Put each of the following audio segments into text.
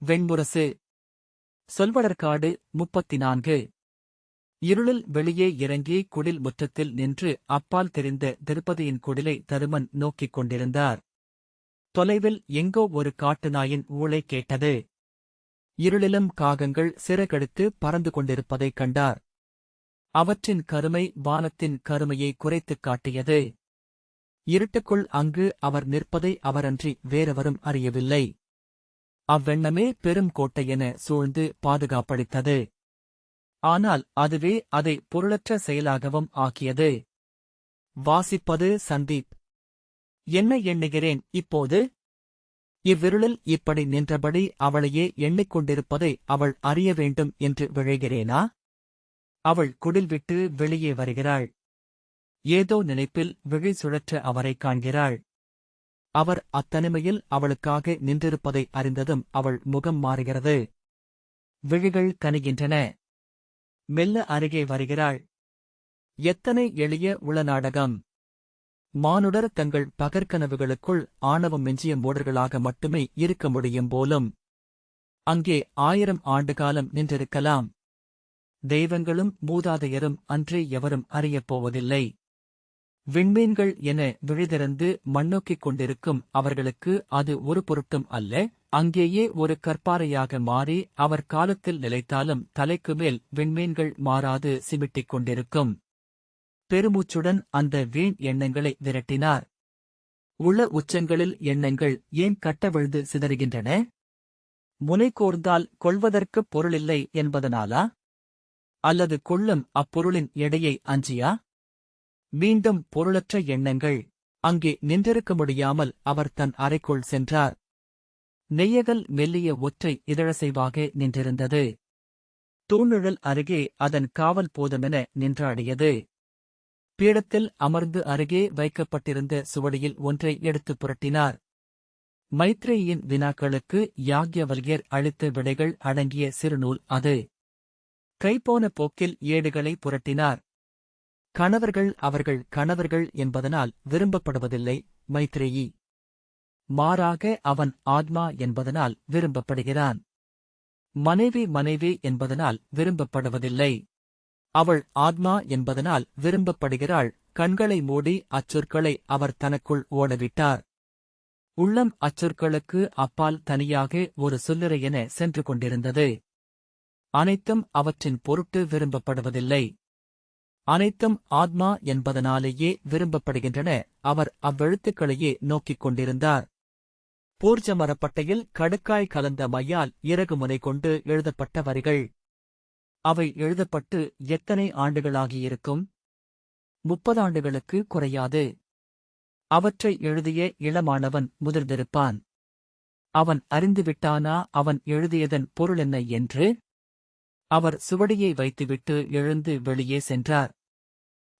வெண்முரசு. சொல்வடர்காடு 34. இருளில் வெளியே இறங்கி குடில் முற்றத்தில் நின்று அப்பால் தெரிந்த திருப்பதியின் குடிலை தருமன் நோக்கிக் கொண்டிருந்தார். தொலைவில் எங்கோ ஒரு காட்டு நாயின் ஊளை கேட்டது. இருளிலும் காகங்கள் சிறகெடுத்து பறந்து கொண்டிருப்பதைக் கண்டார். அவற்றின் கருமை வானத்தின் கருமையை குறைத்துக் காட்டியது. இருட்டுக்குள் அங்கு அவர் நிற்பதை அவரன்றி வேறெவரும் அறியவில்லை. அவ்வெண்ணமே பெரும் கோட்டையென சூழ்ந்து பாதுகாப்பளித்தது. ஆனால் அதுவே அதை பொருளற்ற செயலாகவும் ஆக்கியது. வாசிப்பது சந்தீப். என்ன எண்ணுகிறேன் இப்போது? இவ்விருளில் இப்படி நின்றபடி அவளையே எண்ணிக்கொண்டிருப்பதை அவள் அறிய வேண்டும் என்று விழைகிறேனா? அவள் குடில் விட்டு வெளியே வருகிறாள். ஏதோ நினைப்பில் விழி சுழற்ற அவரைக் காண்கிறாள். அவர் அத்தனிமையில் அவளுக்காக நின்றிருப்பதை அறிந்ததும் அவள் முகம் மாறுகிறது. விழிகள் கனிகின்றன. மெல்ல அருகே வருகிறாள். எத்தனை எளிய உளநாடகம்! மானுடர் தங்கள் பகற்கனவுகளுக்குள் ஆணவம் மிஞ்சிய மூடர்களாக மட்டுமே இருக்க முடியும் போலும். அங்கே 1000 ஆண்டுகாலம் நின்றிருக்கலாம். தெய்வங்களும் மூதாதையரும் அன்றே எவரும் அறியப் போவதில்லை. விண்மீன்கள் என விழிதிறந்து மண்ணோக்கிக் கொண்டிருக்கும் அவர்களுக்கு அது ஒரு பொருட்டும் அல்ல. அங்கேயே ஒரு கற்பாறையாக மாறி அவர் காலத்தில் நிலைத்தாலும் தலைக்கு மேல் விண்மீன்கள் மாறாது சிமிட்டிக் கொண்டிருக்கும். பெருமூச்சுடன் அந்த வீண் எண்ணங்களை விரட்டினார். உள உச்சங்களில் எண்ணங்கள் ஏன் கட்டவிழ்ந்து சிதறுகின்றன? முனை கோர்ந்தால் கொள்வதற்குப் பொருளில்லை என்பதனாலா? அல்லது கொள்ளும் அப்பொருளின் எடையை அஞ்சியா? மீண்டும் பொருளற்ற எண்ணங்கள். அங்கே நின்றிருக்க முடியாமல் அவர் தன் அறைக்குள் சென்றார். நெய்யகல் மெல்லிய ஒற்றை இதழசைவாக நின்றிருந்தது. தூணிழல் அருகே அதன் காவல் போதுமென நின்றாடியது. பீடத்தில் அமர்ந்து அருகே வைக்கப்பட்டிருந்த சுவடியில் ஒன்றை எடுத்துப் புரட்டினார். மைத்ரேயின் வினாக்களுக்கு யாக்ஞவல்யர் அளித்த விடைகள் அடங்கிய சிறுநூல் அது. கைப்போன போக்கில் ஏடுகளை புரட்டினார். கணவர்கள் அவர்கள் கணவர்கள் என்பதனால் விரும்பப்படுவதில்லை மைத்ரேயி. மாறாக அவன் ஆத்மா என்பதனால் விரும்பப்படுகிறான். மனைவி மனைவி என்பதனால் விரும்பப்படுவதில்லை. அவள் ஆத்மா என்பதனால் விரும்பப்படுகிறாள். கண்களை மூடி அச்சொற்களை அவர் தனக்குள் ஓடவிட்டார். உள்ளம் அச்சொற்களுக்கு அப்பால் தனியாக ஒரு சொல்லுரையென சென்று கொண்டிருந்தது. அனைத்தும் அவற்றின் பொருட்டு விரும்பப்படுவதில்லை. அனைத்தும் ஆத்மா என்பதனாலேயே விரும்பப்படுகின்றன. அவர் அவ்வெழுத்துக்களையே நோக்கிக் கொண்டிருந்தார். பூர்ஜ மரப்பட்டையில் கடுக்காய் கலந்த மையால் இறகு முனை கொண்டு எழுதப்பட்ட வரிகள். அவை எழுதப்பட்டு எத்தனை ஆண்டுகளாகியிருக்கும்? 30 ஆண்டுகளுக்கு குறையாது. அவற்றை எழுதிய இளமானவன் முதிர்ந்திருப்பான். அவன் அறிந்துவிட்டானா அவன் எழுதியதன் பொருளென்ன என்று? அவர் சுவடியை வைத்துவிட்டு எழுந்து வெளியே சென்றார்.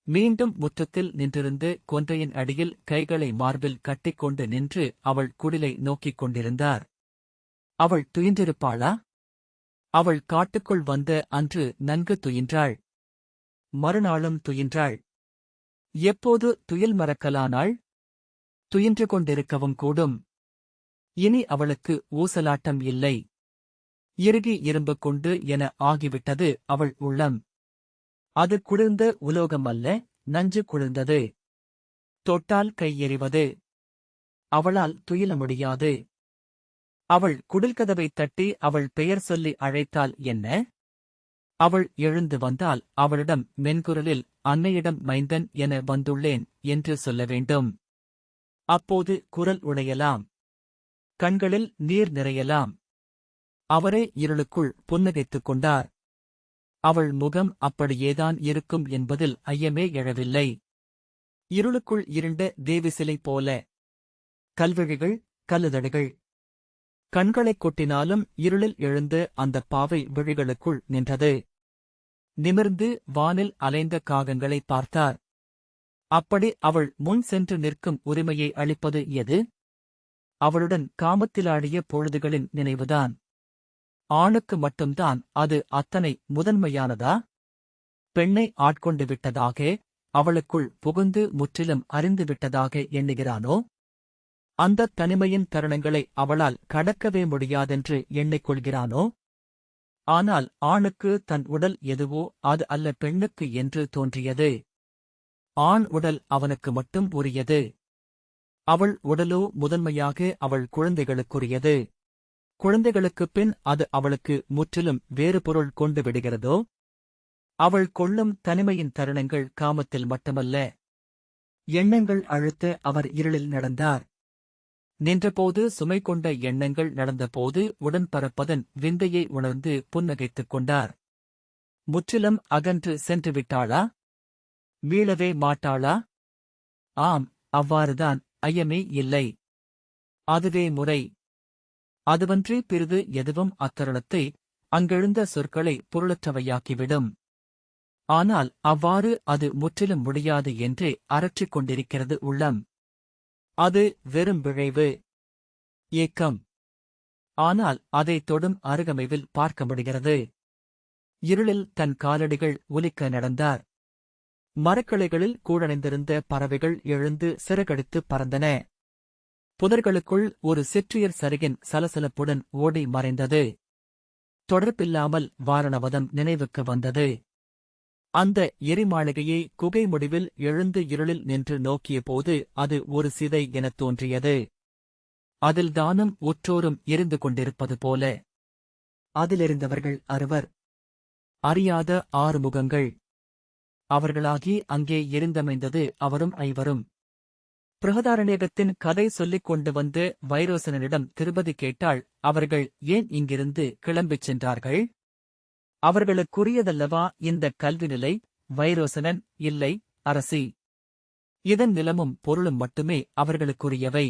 மீண்டும் முற்றத்தில் நின்றிருந்து கொன்றையின் அடியில் கைகளை மார்பில் கட்டிக்கொண்டு நின்று அவள் குடிலை நோக்கிக் கொண்டிருந்தார். அவள் துயின்றிருப்பாளா? அவள் காட்டுக்குள் வந்த அன்று நன்கு துயின்றாள். மறுநாளும் துயின்றாள். எப்போது துயில் மறக்கலானாள்? துயின்று கொண்டிருக்கவும் கூடும். இனி அவளுக்கு ஊசலாட்டம் இல்லை. இறுகி இரும்பு கொண்டு என ஆகிவிட்டது அவள் உள்ளம். அது குளிர்ந்த உலோகம் அல்ல, நஞ்சு குளிர்ந்தது. தொட்டால் கை எறிவது. அவளால் துயில முடியாது. அவள் குடில்கதவைத் தட்டி அவள் பெயர் சொல்லி அழைத்தால் என்ன? அவள் எழுந்து வந்தால் அவளிடம் மென்குரலில் அன்னையிடம் மைந்தன் என வந்துள்ளேன் என்று சொல்ல வேண்டும். அப்போது குரல் உடையலாம். கண்களில் நீர் நிறையலாம். அவரே இருளுக்குள் புன்னகைத்துக் கொண்டார். அவள் முகம் அப்படியேதான் இருக்கும் என்பதில் ஐயமே எழவில்லை. இருளுக்குள் இருண்ட தேவி சிலை போல. கல்விழிகள், கல்லுதடுகள். கண்களைக் கொட்டினாலும் இருளில் எழுந்த அந்தப் பாவை விழிகளுக்குள் நின்றது. நிமிர்ந்து வானில் அலைந்த காகங்களை பார்த்தார். அப்படி அவள் முன் சென்று நிற்கும் உரிமையை அளிப்பது எது? அவளுடன் காமத்திலாடிய பொழுதுகளின் நினைவுதான். ஆணுக்கு மட்டும்தான் அது அத்தனை முதன்மையானதா? பெண்ணை ஆட்கொண்டு விட்டதாக, அவளுக்குள் புகுந்து முற்றிலும் அறிந்து விட்டதாக எண்ணுகிறானோ? அந்தத் தனிமையின் தருணங்களை அவளால் கடக்கவே முடியாதென்று எண்ணிக்கொள்கிறானோ? ஆனால் ஆணுக்கு தன் உடல் எதுவோ அது அல்ல பெண்ணுக்கு என்று தோன்றியது. ஆண் உடல் அவனுக்கு மட்டும் உரியது. அவள் உடலோ முதன்மையாக அவள் குழந்தைகளுக்குரியது. குழந்தைகளுக்குப் பின் அது அவளுக்கு முற்றிலும் வேறு பொருள் கொண்டு விடுகிறதோ? அவள் கொள்ளும் தனிமையின் தருணங்கள் காமத்தில் மட்டுமல்ல. எண்ணங்கள் அழுத்த அவர் இருளில் நடந்தார். நின்றபோது சுமை கொண்ட எண்ணங்கள் நடந்தபோது உடன்பரப்பதன் விந்தையை உணர்ந்து புன்னகைத்துக் கொண்டார். முற்றிலும் அகன்று சென்று விட்டாளா? மீளவே மாட்டாளா? ஆம், அவ்வாறுதான், ஐயமே இல்லை. அதுவே முறை. அதுவன்றி பிறிது எதுவும் அத்தருணத்தை, அங்கெழுந்த சொற்களை பொருளற்றவையாக்கிவிடும். ஆனால் அவ்வாறு அது முற்றிலும் முடியாது என்றே அரற்றிக் கொண்டிருக்கிறது உள்ளம். அது வெறும் விழைவு, ஏக்கம். ஆனால் அதைத் தொடும் அருகமைவில் பார்க்க முடிகிறது. இருளில் தன் காலடிகள் ஒலிக்க நடந்தார். மரக்கிளைகளில் கூழடைந்திருந்த பறவைகள் எழுந்து சிறகடித்துப் பறந்தன. புதர்களுக்குள் ஒரு சிற்றுயிர் சருகின் சலசலப்புடன் ஓடி மறைந்தது. தொடர்பில்லாமல் வாரணவதம் நினைவுக்கு வந்தது. அந்த எரிமாளிகையை குகை முடிவில் எழுந்து இருளில் நின்று நோக்கியபோது அது ஒரு சிதை எனத் தோன்றியது. அதில் தானும் உற்றோரும் எரிந்து கொண்டிருப்பது போல. அதிலிருந்தவர்கள் அறுவர். அறியாத 6 முகங்கள். அவர்களாகி அங்கே எரிந்தமைந்தது அவரும் ஐவரும். பிரகதாரண்யகத்தின் கதை சொல்லிக் கொண்டு வந்து வைரோசனனிடம் திருபதி கேட்டாள், அவர்கள் ஏன் இங்கிருந்து கிளம்பிச் சென்றார்கள்? அவர்களுக்குரியதல்லவா இந்தக் கல்வி நிலை? வைரோசனன், இல்லை, அரசி. இதன் நிலமும் பொருளும் மட்டுமே அவர்களுக்குரியவை.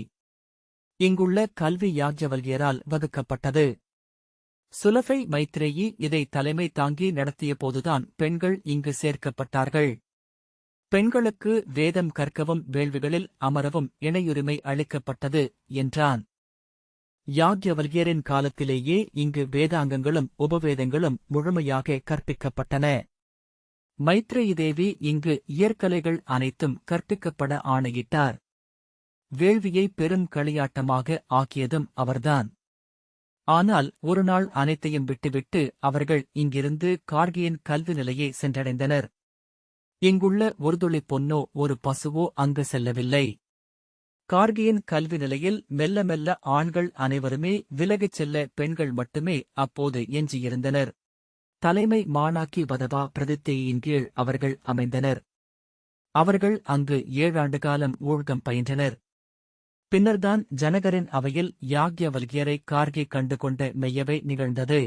இங்குள்ள கல்வி யாக்ஞவல்யரால் வகுக்கப்பட்டது. சுலபை மைத்ரேயி இதை தலைமை தாங்கி நடத்தியபோதுதான் பெண்கள் இங்கு சேர்க்கப்பட்டார்கள். பெண்களுக்கு வேதம் கற்கவும் வேள்விகளில் அமரவும் இணையுரிமை அளிக்கப்பட்டது என்றான். யாக்ஞவல்யரின் காலத்திலேயே இங்கு வேதாங்கங்களும் உபவேதங்களும் முழுமையாக கற்பிக்கப்பட்டன. மைத்ரேயி தேவி இங்கு இயற்கலைகள் அனைத்தும் கற்பிக்கப்பட ஆணையிட்டார். வேள்வியை பெரும் களியாட்டமாக ஆக்கியதும் அவர்தான். ஆனால் ஒருநாள் அனைத்தையும் விட்டுவிட்டு அவர்கள் இங்கிருந்து கார்கியின் கல்வி நிலையை சென்றடைந்தனர். இங்குள்ள ஒரு துளி பொன்னோ ஒரு பசுவோ அங்கு செல்லவில்லை. கார்கியின் கல்வி நிலையில் மெல்ல மெல்ல ஆண்கள் அனைவருமே விலகிச் செல்ல பெண்கள் மட்டுமே அப்போது எஞ்சியிருந்தனர். தலைமை மாணாக்கி வதவா பிரதித்தேயின் கீழ் அவர்கள் அமைந்தனர். அவர்கள் அங்கு 7 ஆண்டு காலம் ஊழ்கம் பயின்றனர். பின்னர்தான் ஜனகரின் அவையில் யாக்ஞவல்யரை கார்கி கண்டுகொண்ட மெய்யவை நிகழ்ந்தது.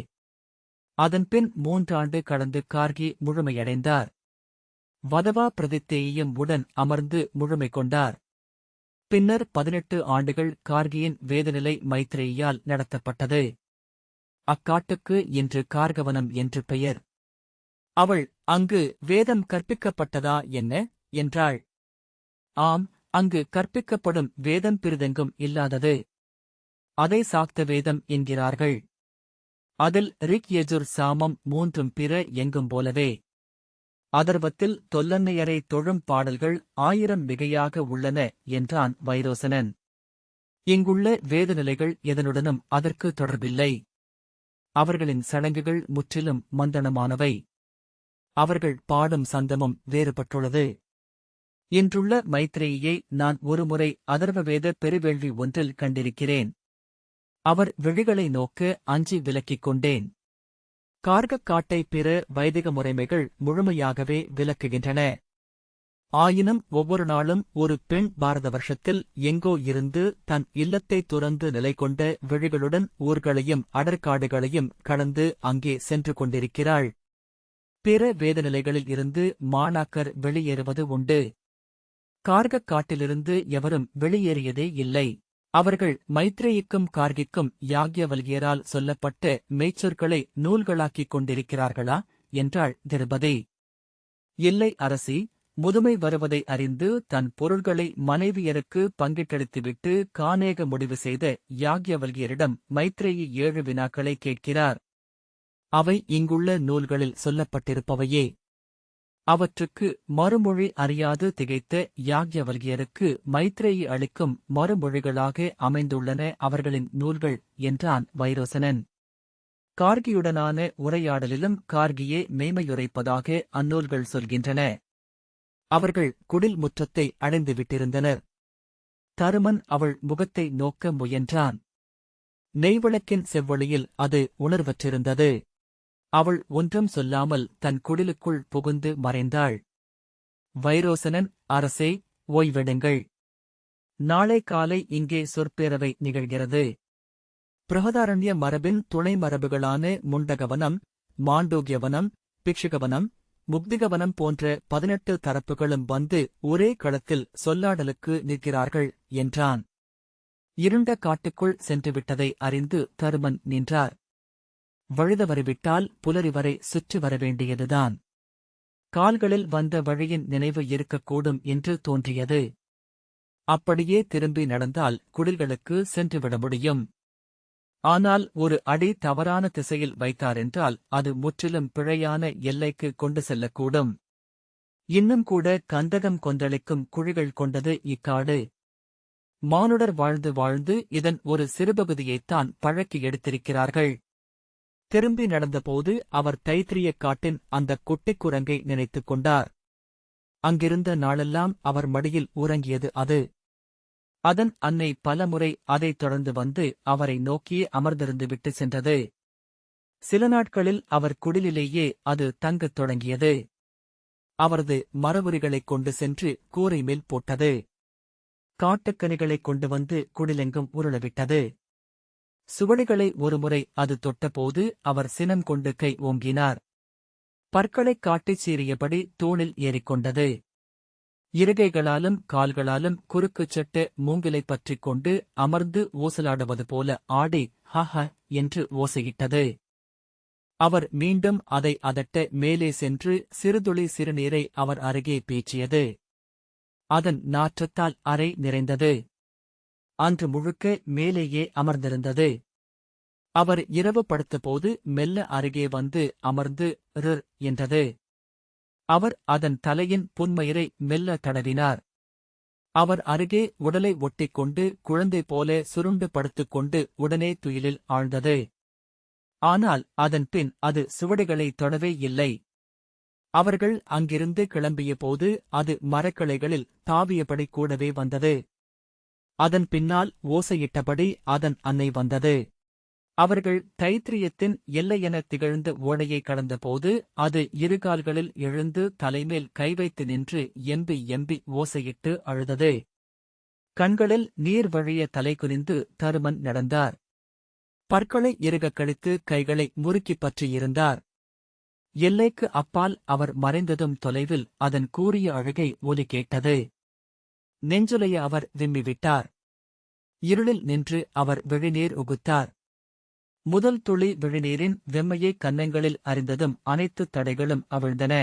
அதன்பின் 3 ஆண்டு கடந்து கார்கி முழுமையடைந்தார். வதவா பிரதித்தேயும் உடன் அமர்ந்து முழுமை கொண்டார். பின்னர் 18 ஆண்டுகள் கார்கியின் வேதநிலை மைத்ரேயியால் நடத்தப்பட்டது. அக்காட்டுக்கு இன்று கார்கவனம் என்று பெயர். அவள், அங்கு வேதம் கற்பிக்கப்பட்டதா என்ன? என்றாள். ஆம், அங்கு கற்பிக்கப்படும் வேதம் பிறிதெங்கும் இல்லாதது. அதை சாக்த வேதம் என்கிறார்கள். அதில் ரிக் யஜுர் சாமம் 3 பிற எங்கும் போலவே. அதர்வத்தில் தொல்லன்னையரை தொழும் பாடல்கள் 1000 மிகையாக உள்ளன என்றான் வைரோசனன். இங்குள்ள வேதநிலைகள் எதனுடனும் அதற்கு தொடர்பில்லை. அவர்களின் சடங்குகள் முற்றிலும் மந்தனமானவை. அவர்கள் பாடும் சந்தமும் வேறுபட்டுள்ளது. இன்றுள்ள மைத்ரேயியை நான் ஒருமுறை அதர்வவேத பெருவேள்வி ஒன்றில் கண்டிருக்கிறேன். அவர் விழிகளை நோக்க அஞ்சி விலக்கிக் கொண்டேன். கார்கக் காட்டை பிற வைதிக முறைமைகள் முழுமையாகவே விலக்குகின்றன. ஆயினும் ஒவ்வொரு நாளும் ஒரு பெண் பாரத வருஷத்தில் எங்கோ இருந்து தன் இல்லத்தை துறந்து நிலை கொண்ட விழிகளுடன் ஊர்களையும் அடர்காடுகளையும் கடந்து அங்கே சென்று கொண்டிருக்கிறாள். பிற வேதநிலைகளில் இருந்து மாணாக்கர் வெளியேறுவது உண்டு. கார்கக் காட்டிலிருந்து எவரும் வெளியேறியதே இல்லை. அவர்கள் மைத்ரேயிக்கும் கார்கிக்கும் யாக்ஞவல்யரால் சொல்லப்பட்ட மெய்ச்சொற்களை நூல்களாக்கிக் கொண்டிருக்கிறார்களா? என்றாள் திரௌபதி. இல்லை அரசி, முதுமை வருவதை அறிந்து தன் பொருள்களை மனைவியருக்கு பங்கிட்டளித்துவிட்டு கானேக முடிவு செய்த யாக்ஞவல்யரிடம் மைத்ரேயி 7 வினாக்களை கேட்கிறார். அவை இங்குள்ள நூல்களில் சொல்லப்பட்டிருப்பவையே. அவற்றுக்கு மறுமொழி அறியாது திகைத்த யாக்ஞவல்கியருக்கு மைத்ரேயி அளிக்கும் மறுமொழிகளாக அமைந்துள்ளன அவர்களின் நூல்கள் என்றான் வைரோசனன். கார்கியுடனான உரையாடலிலும் கார்கியே மெய்மையுரைப்பதாக அந்நூல்கள் சொல்கின்றன. அவர்கள் குடில் முற்றத்தை அடைந்து விட்டிருந்தனர். தருமன் அவள் முகத்தை நோக்க முயன்றான். நெய்விளக்கின் செவ்வொளியில் அது உணர்வற்றிருந்தது. அவள் ஒன்றும் சொல்லாமல் தன் குடிலுக்குள் புகுந்து மறைந்தாள். வைரோசனன், அரசே, ஓய்வெடுங்கள். நாளை காலை இங்கே சொற்பேரவை நிகழ்கிறது. பிரகதாரண்ய மரபின் துணை மரபுகளான முண்டகவனம், மாண்டூக்யவனம், பிக்ஷுகவனம், முக்திகவனம் போன்ற 18 தரப்புகளும் வந்து ஒரே களத்தில் சொல்லாடலுக்கு நிற்கிறார்கள் என்றான். இருண்ட காட்டுக்குள் சென்றுவிட்டதை அறிந்து தருமன் நின்றார். வழுதவறிவிட்டால் புலரி வரை சுற்றி வரவேண்டியதுதான். கால்களில் வந்த வழியின் நினைவு இருக்கக்கூடும் என்று தோன்றியது. அப்படியே திரும்பி நடந்தால் குடில்களுக்கு சென்றுவிட முடியும். ஆனால் ஒரு அடி தவறான திசையில் வைத்தாரென்றால் அது முற்றிலும் பிழையான எல்லைக்கு கொண்டு செல்லக்கூடும். இன்னும் கூட கந்தகம் கொந்தளிக்கும் குழிகள் கொண்டது இக்காடு. மானுடர் வாழ்ந்து வாழ்ந்து இதன் ஒரு சிறுபகுதியைத்தான் பழக்கி எடுத்திருக்கிறார்கள். திரும்பி நடந்தபோது அவர் தைத்திரியக் காட்டின் அந்தக் குட்டிக் குரங்கை நினைத்துக் கொண்டார். அங்கிருந்த நாளெல்லாம் அவர் மடியில் உறங்கியது அது. அதன் அன்னை பலமுறை அதைத் தொடர்ந்து வந்து அவரை நோக்கி அமர்ந்திருந்து விட்டு சென்றது. சில நாட்களில் அவர் குடிலிலேயே அது தங்கத் தொடங்கியது. அவரது மரபுரிகளைக் கொண்டு சென்று கூரை மேல் போட்டது. காட்டுக்கனிகளைக் கொண்டு வந்து குடிலெங்கும் உருளவிட்டது. சுவடிகளை ஒருமுறை அது தொட்டபோது அவர் சினம் கொண்டு கை ஓங்கினார். பற்களைக் காட்டிச் சீறியபடி தூணில் ஏறிக்கொண்டது. இருகைகளாலும் கால்களாலும் குறுக்குச் சட்ட மூங்கிலை பற்றிக் கொண்டு அமர்ந்து ஊசலாடுவது போல ஆடி ஹஹ என்று ஓசையிட்டது. அவர் மீண்டும் அதை அதட்ட மேலே சென்று சிறுதுளி சிறுநீரை அவர் அருகே பீச்சியது. அதன் நாற்றத்தால் அறை நிறைந்தது. அன்று முழுக்க மேலேயே அமர்ந்திருந்தது. அவர் இரவு படுத்தபோது மெல்ல அருகே வந்து அமர்ந்து ர் என்றது. அவர் அதன் தலையின் புன்மயிரை மெல்ல தடவினார். அவர் அருகே உடலை ஒட்டிக்கொண்டு குழந்தை போல சுருண்டு படுத்துக்கொண்டு உடனே துயிலில் ஆழ்ந்தது. ஆனால் அதன் பின் அது சுவடிகளை தொடவே இல்லை. அவர்கள் அங்கிருந்து கிளம்பியபோது அது மரக்கிளைகளில் தாவியபடி கூடவே வந்தது. அதன் பின்னால் ஓசையிட்டபடி அதன் அன்னை வந்தது. அவர்கள் தைத்திரியத்தின் எல்லையென திகழ்ந்த ஓடையை கடந்தபோது அது இருகால்களில் எழுந்து தலைமேல் கைவைத்து நின்று எம்பி எம்பி ஓசையிட்டு அழுதது. கண்களில் நீர் வழிய தலை குனிந்து தருமன் நடந்தார். பற்களை இறுகக் கழித்து கைகளை முறுக்கிப் பற்றியிருந்தார். எல்லைக்கு அப்பால் அவர் மறைந்ததும் தொலைவில் அதன் கூரிய அழுகை ஒலி கேட்டது. நெஞ்சுலைய அவர் விம்மிவிட்டார். இருளில் நின்று அவர் விழிநீர் உகுத்தார். முதல் துளி விழிநீரின் வெம்மையை கன்னங்களில் அறிந்ததும் அனைத்து தடைகளும் அவிழ்ந்தன.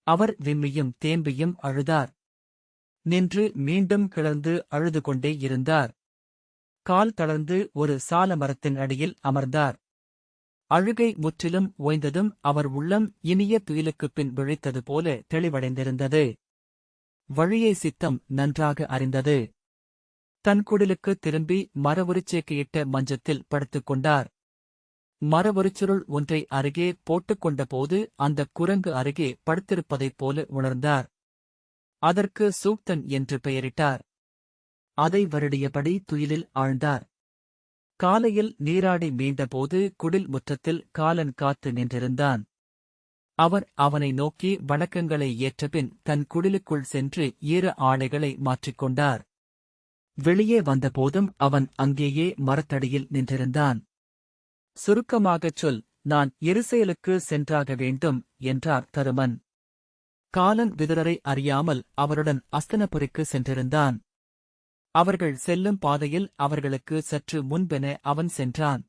அவர் விம்மியும் தேம்பியும் அழுதார். நின்று மீண்டும் கிளர்ந்து அழுது கொண்டே இருந்தார். கால் தளர்ந்து ஒரு சால மரத்தின் அடியில் அமர்ந்தார். அழுகை முற்றிலும் ஓய்ந்ததும் அவர் உள்ளம் இனிய துயிலுக்குப் பின் விழித்தது போல தெளிவடைந்திருந்தது. வழியை சித்தம் நன்றாக அறிந்தது. தன் குடிலுக்குத் திரும்பி மரவொரிச்சேக்கையிட்ட மஞ்சத்தில் படுத்துக் கொண்டார். மரவொரிச்சுருள் ஒன்றை அருகே போட்டுக்கொண்டபோது அந்தக் குரங்கு அருகே படுத்திருப்பதைப் போல உணர்ந்தார். அதற்கு சூக்தன் என்று பெயரிட்டார். அதை வருடியபடி துயிலில் ஆழ்ந்தார். காலையில் நீராடி மீண்டபோது குடில் முற்றத்தில் காலன் காத்து நின்றிருந்தான். அவர் அவனை நோக்கி வணக்கங்களை ஏற்றபின் தன் குடிலுக்குள் சென்று ஈர ஆடைகளை மாற்றிக்கொண்டார். வெளியே வந்தபோதும் அவன் அங்கேயே மரத்தடியில் நின்றிருந்தான். சுருக்கமாகச் சொல், நான் எருசலேமுக்கு சென்றாக வேண்டும் என்றார் தருமன். காலன் விதுரரை அறியாமல் அவருடன் அஸ்தினபுரிக்கு சென்றிருந்தான். அவர்கள் செல்லும் பாதையில் அவர்களுக்கு சற்று முன்பென அவன் சென்றான்.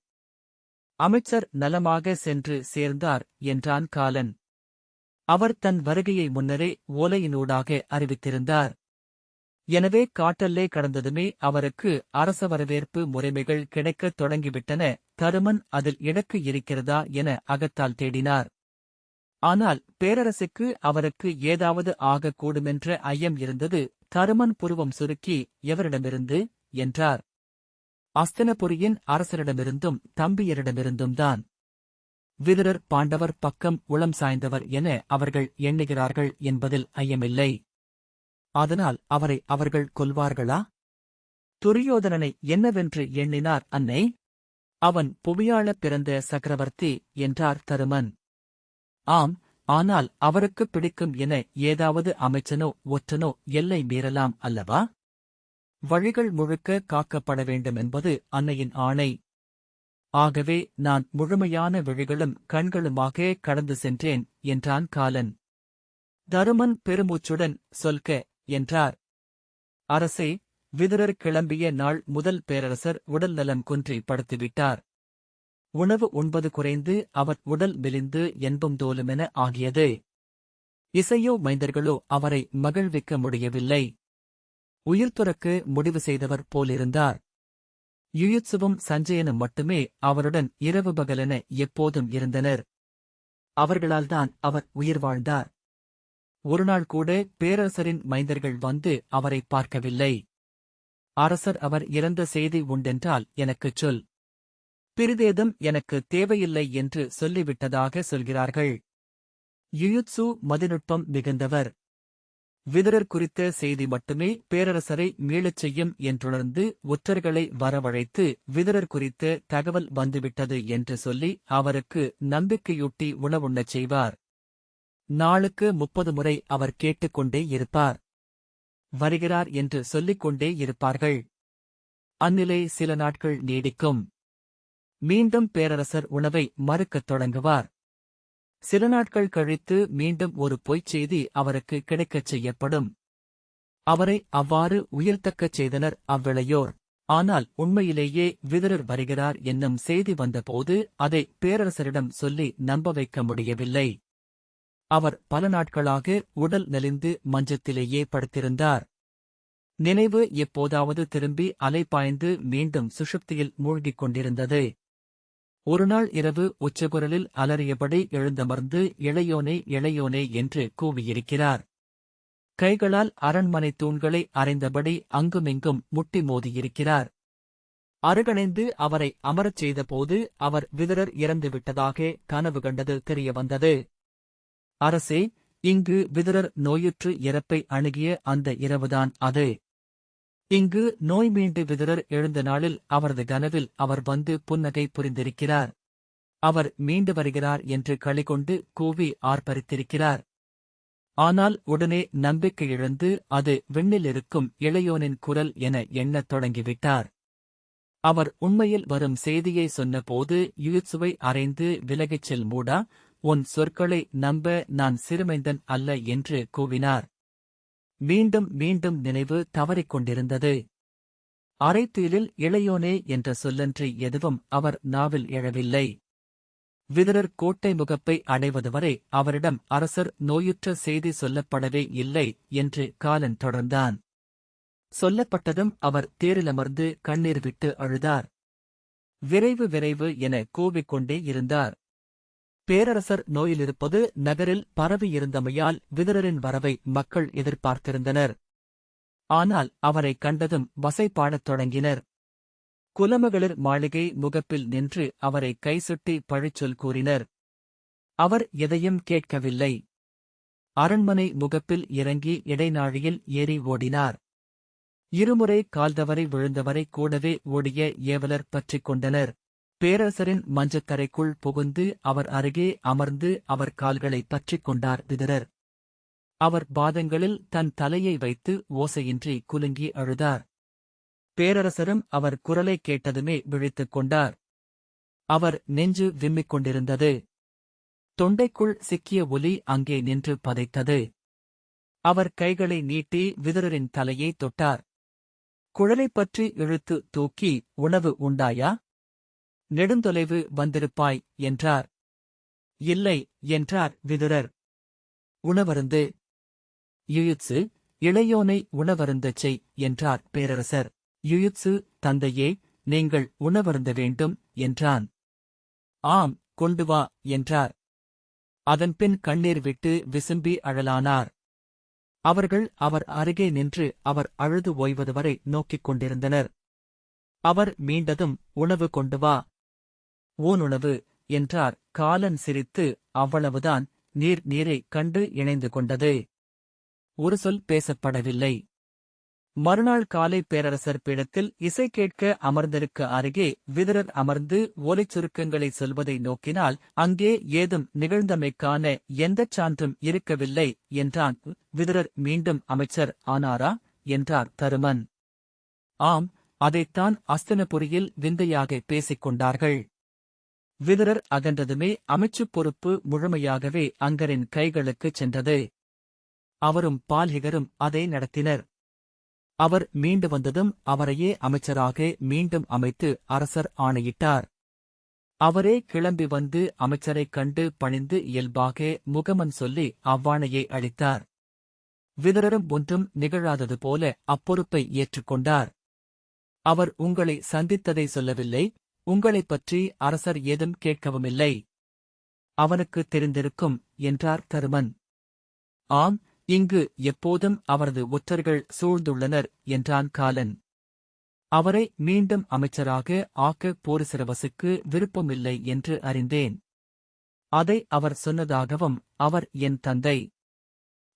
அமைச்சர் நலமாக சென்று சேர்ந்தார் என்றான் காலன். அவர் தன் வருகையை முன்னரே ஓலையினூடாக அறிவித்திருந்தார். எனவே காட்டல்லே கடந்ததுமே அவருக்கு அரச வரவேற்பு முறைமைகள் கிடைக்கத் தொடங்கிவிட்டன. தருமன் அதில் இடக்கு இருக்கிறதா என அகத்தால் தேடினார். ஆனால் பேரரசுக்கு அவருக்கு ஏதாவது ஆகக்கூடுமென்ற ஐயம் இருந்தது. தருமன் புருவம் சுருக்கி, எவரிடமிருந்து என்றார். அஸ்தினபுரியின் அரசரிடமிருந்தும் தம்பியரிடமிருந்தும் தான். விதுரர் பாண்டவர் பக்கம் உளம் சாய்ந்தவர் என அவர்கள் எண்ணுகிறார்கள் என்பதில் ஐயமில்லை. அதனால் அவரை அவர்கள் கொல்வார்களா? துரியோதனனை என்னவென்று எண்ணினார் அன்னை? அவன் புவியாளப் பிறந்த சக்கரவர்த்தி என்றார் தருமன். ஆம், ஆனால் அவருக்குப் பிடிக்கும் என ஏதாவது அமைச்சனோ ஒற்றனோ எல்லை மீறலாம் அல்லவா? வழிகள் முழுக்க காக்கப்பட வேண்டுமென்பது அன்னையின் ஆணை. ஆகவே நான் முழுமையான விழிகளும் கண்களுமாக கடந்து சென்றேன் என்றான் காலன். தருமன் பெருமூச்சுடன் சொல்க என்றார். அரசே, விதுரர் கிளம்பிய நாள் முதல் பேரரசர் உடல் நலம் குன்றி படுத்துவிட்டார். உணவு உண்பது குறைந்து அவர் உடல் மெலிந்து என்பும் தோலுமென ஆகியது. இசையோ மைந்தர்களோ அவரை மகிழ்விக்க முடியவில்லை. உயிர் துறக்க முடிவு செய்தவர் போலிருந்தார். யுயுத்சுவும் சஞ்சயனும் மட்டுமே அவருடன் இரவு பகலென எப்போதும் இருந்தனர். அவர்களால்தான் அவர் உயிர் வாழ்ந்தார். ஒருநாள் கூட பேரரசரின் மைந்தர்கள் வந்து அவரை பார்க்கவில்லை. அரசர் அவர் இறந்த செய்தி உண்டென்றால் எனக்குச் சொல். பிரிதேதம் எனக்கு தேவையில்லை என்று சொல்லிவிட்டதாக சொல்கிறார்கள். யுயுத்சு மதிநுட்பம் மிகுந்தவர். விதுரர் குறித்த செய்தி மட்டுமே பேரரசரை மீளச் செய்யும் என்றுணர்ந்து ஒற்றர்களை வரவழைத்து விதுரர் குறித்த தகவல் வந்துவிட்டது என்று சொல்லி அவருக்கு நம்பிக்கையூட்டி உணவுண்ணச் செய்வார். நாளுக்கு 30 முறை அவர் கேட்டுக்கொண்டே இருப்பார். வருகிறார் என்று சொல்லிக் கொண்டே இருப்பார்கள். அந்நிலை சில நாட்கள் நீடிக்கும். மீண்டும் பேரரசர் உணவை மறுக்கத் தொடங்குவார். சில நாட்கள் கழித்து மீண்டும் ஒரு பொய்ச் செய்தி அவருக்கு கிடைக்கச் செய்யப்படும். அவரை அவ்வாறு உயிர்த்தக்கச் செய்தனர் அவ்விளையோர். ஆனால் உண்மையிலேயே விதுரர் வருகிறார் என்னும் செய்தி வந்தபோது அதை பேரரசரிடம் சொல்லி நம்ப வைக்க முடியவில்லை. அவர் பல நாட்களாக உடல் நலிந்து மஞ்சத்திலேயே படுத்திருந்தார். நினைவு எப்போதாவது திரும்பி அலைபாய்ந்து மீண்டும் சுஷுப்தியில் மூழ்கிக் கொண்டிருந்தது. ஒருநாள் இரவு உச்சகுரலில் அலறியபடி எழுந்தமர்ந்து இளையோனே இளையோனே என்று கூவியிருக்கிறார். கைகளால் அரண்மனை தூண்களை அறைந்தபடி அங்குமிங்கும் முட்டி மோதியிருக்கிறார். அருகணைந்து அவரை அமரச் செய்தபோது அவர் விதுரர் இறந்துவிட்டதாக கனவு கண்டது தெரியவந்தது. அரசே, இங்கு விதுரர் நோயுற்று இறப்பை அணுகிய அந்த இரவுதான் அது. இங்கு நோய் மீண்டு விதுரர் எழுந்த நாளில் அவரது கனவில் அவர் வந்து புன்னகை புரிந்திருக்கிறார். அவர் மீண்டு வருகிறார் என்று களிகொண்டு கூவி ஆர்ப்பரித்திருக்கிறார். ஆனால் உடனே நம்பிக்கை இழந்து அது விண்ணிலிருக்கும் இளையோனின் குரல் என எண்ணத் தொடங்கிவிட்டார். அவர் உண்மையில் வரும் செய்தியை சொன்னபோது யுயுத்சுவை அறைந்து விலகிச் செல் மூடா, உன் சொற்களை நம்ப நான் சிறுமைந்தன் அல்ல என்று கூவினார். மீண்டும் மீண்டும் நினைவு தவறிக் கொண்டிருந்தது. அரைத்தீலில் இளையோனே என்ற சொல்லன்றி எதுவும் அவர் நாவில் எழவில்லை. விதுரர் கோட்டை முகப்பை அடைவதுவரை அவரிடம் அரசர் நோயுற்ற செய்தி சொல்லப்படவே இல்லை என்று காலன் தொடர்ந்தான். சொல்லப்பட்டதும் அவர் தேரிலமர்ந்து கண்ணீர் விட்டு அழுதார். விரைவு விரைவு என கூவிக்கொண்டே இருந்தார். பேரரசர் நோயிலிருப்பது நகரில் பரவியிருந்தமையால் விதுரரின் வரவை மக்கள் எதிர்பார்த்திருந்தனர். ஆனால் அவரைக் கண்டதும் வசைபாடத் தொடங்கினர். குலமகளிர் மாளிகை முகப்பில் நின்று அவரை கைசுட்டி பழிச்சொல் கூறினர். அவர் எதையும் கேட்கவில்லை. அரண்மனை முகப்பில் இறங்கி இடைநாழியில் ஏறி ஓடினார். இருமுறை கால்தவறி விழுந்தவரை கூடவே ஓடிய ஏவலர் பற்றிக் கொண்டனர். பேரரசரின் மஞ்சத்தரைக்குள் புகுந்து அவர் அருகே அமர்ந்து அவர் கால்களை பற்றிக் கொண்டார் விதுரர். அவர் பாதங்களில் தன் தலையை வைத்து ஓசையின்றி குலுங்கி அழுதார். பேரரசரும் அவர் குரலைக் கேட்டதுமே விழித்துக் கொண்டார். அவர் நெஞ்சு விம்மிக் கொண்டிருந்தது. தொண்டைக்குள் சிக்கிய ஒலி அங்கே நின்று பதைத்தது. அவர் கைகளை நீட்டி விதுரரின் தலையை தொட்டார். குழலைப் பற்றி இழுத்து தூக்கி, உணவு உண்டாயா? நெடுந்தொலைவு வந்திருப்பாய் என்றார். இல்லை என்றார் விதுரர். உணவருந்து. யுயுத்சு, இளையோனை உணவருந்தச் செய் என்றார் பேரரசர். யுயுத்சு, தந்தையே, நீங்கள் உணவருந்த வேண்டும் என்றான். ஆம், கொண்டு வா என்றார். அதன்பின் கண்ணீர் விட்டு விசும்பி அழலானார். அவர்கள் அவர் அருகே நின்று அவர் அழுது ஓய்வதுவரை நோக்கிக் கொண்டிருந்தனர். அவர் மீண்டதும், உணவு கொண்டு வா. ஊனுணவு என்றார். காலன் சிரித்து, அவ்வளவுதான். நீரை கண்டு இணைந்து கொண்டது. ஒரு சொல் பேசப்படவில்லை. மறுநாள் காலை பேரரசர் பீடத்தில் இசை கேட்க அமர்ந்திருக்க அருகே விதுரர் அமர்ந்து ஓலைச் சுருக்கங்களை சொல்வதை நோக்கினால் அங்கே ஏதும் நிகழ்ந்தமைக்கான எந்தச் சான்றும் இருக்கவில்லை என்றான். விதுரர் மீண்டும் அமைச்சர் ஆனாரா என்றார் தருமன். ஆம், அதைத்தான் அஸ்தினபுரியில் விந்தையாக பேசிக் கொண்டார்கள். விதுரர் அகன்றதுமே அமைச்சுப் பொறுப்பு முழுமையாகவே அங்கரின் கைகளுக்குச் சென்றது. அவரும் பால்ஹிகரும் அதை நடத்தினர். அவர் மீண்டு வந்ததும் அவரையே அமைச்சராக மீண்டும் அமைத்து அரசர் ஆணையிட்டார். அவரே கிளம்பி வந்து அமைச்சரைக் கண்டு பணிந்து இயல்பாக முகமன் சொல்லி அவ்வாணையை அளித்தார். விதுரரும் ஒன்றும் நிகழாதது போல அப்பொறுப்பை ஏற்றுக்கொண்டார். அவர் உங்களை சந்தித்ததை சொல்லவில்லை, உங்களைப் பற்றி அரசர் ஏதும் கேட்கவுமில்லை. அவனுக்கு தெரிந்திருக்கும் என்றார் தருமன். ஆம், இங்கு எப்போதும் அவரது ஒற்றர்கள் சூழ்ந்துள்ளனர் என்றான் காலன். அவரை மீண்டும் அமைச்சராக ஆக்க போரிசிரவசுக்கு விருப்பமில்லை என்று அறிந்தேன். அதை அவர் சொன்னதாகவும் அவர் என் தந்தை.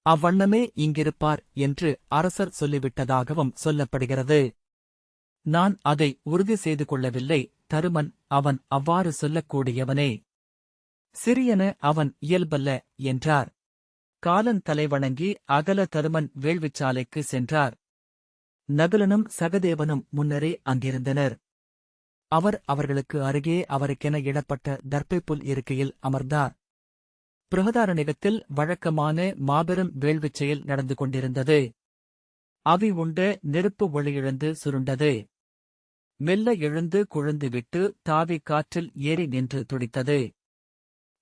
அவ்வண்ணமே இங்கிருப்பார் என்று அரசர் சொல்லிவிட்டதாகவும் சொல்லப்படுகிறது. நான் அதை உறுதி செய்து கொள்ளவில்லை தருமன். அவன் அவ்வாறு சொல்லக்கூடியவனே. சிறியன அவன் இயல்பல்ல என்றார். காலன் தலைவணங்கி அகல தருமன் வேள்விச்சாலைக்கு சென்றார். நகுலனும் சகதேவனும் முன்னரே அங்கிருந்தனர். அவர் அவர்களுக்கு அருகே அவருக்கென இடப்பட்ட தர்ப்பைப்புல் இருக்கையில் அமர்ந்தார். பிருஹதாரண்யத்தில் வழக்கமான மாபெரும் வேள்விச் செயல் நடந்து கொண்டிருந்தது. அவி உண்ட நெருப்பு ஒளியிழந்து சுருண்டது. மெல்ல எழுந்து குழந்துவிட்டு தாவி காற்றில் ஏறி நின்று துடித்தது.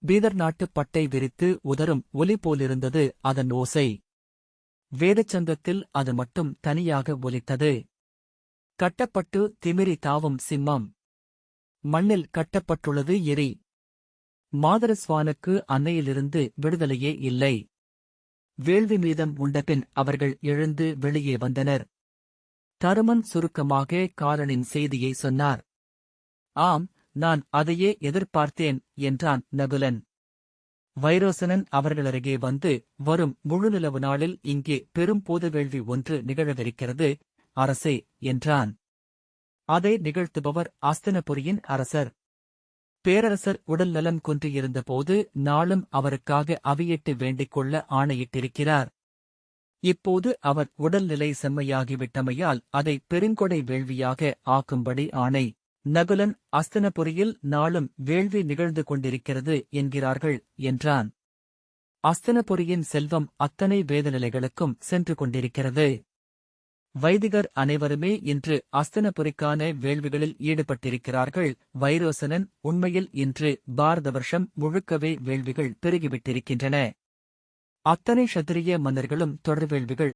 பீதர் நாட்டுப் பட்டை விரித்து உதரும் ஒலி போலிருந்தது அதன் ஓசை. வேதச்சந்தத்தில் அது மட்டும் தனியாக ஒலித்தது. கட்டப்பட்டு திமிரி தாவும் சிம்மம். மண்ணில் கட்டப்பட்டுள்ளது எரி. மாதரஸ்வானுக்கு அன்னையிலிருந்து விடுதலையே இல்லை. வேள்வி மீதம் உண்டபின் அவர்கள் எழுந்து வெளியே வந்தனர். தருமன் சுருக்கமாக காலனின் செய்தியை சொன்னார். ஆம், நான் அதையே எதிர்பார்த்தேன் என்றான் நகுலன். வைரோசனன் அவர்களருகே வந்து, வரும் முழுநிலவு நாளில் இங்கே பெரும் பொதுவேள்வி ஒன்று நிகழவிருக்கிறது அரசே என்றான். அதை நிகழ்த்துபவர் அஸ்தினபுரியின் அரசர். பேரரசர் உடல் நலம் குன்றியிருந்தபோது நாளும் அவருக்காக அவியிட்டு வேண்டிக் கொள்ள ஆணையிட்டிருக்கிறார். இப்போது அவர் உடல்நிலை செம்மையாகிவிட்டமையால் அதை பெருங்கொடை வேள்வியாக ஆக்கும்படி ஆணை. நகுலன், அஸ்தினபுரியில் நாளும் வேள்வி நிகழ்ந்து கொண்டிருக்கிறது என்கிறார்கள் என்றான். அஸ்தினபுரியின் செல்வம் அத்தனை வேதநிலைகளுக்கும் சென்று கொண்டிருக்கிறது. வைதிகர் அனைவருமே இன்று அஸ்தினபுரிக்கான வேள்விகளில் ஈடுபட்டிருக்கிறார்கள். வைரோசனன், உண்மையில் இன்று பாரத வருஷம் முழுக்கவே வேள்விகள் பெருகிவிட்டிருக்கின்றன. அத்தனை க்ஷத்திரிய மன்னர்களும் தொடர் வேள்விகள்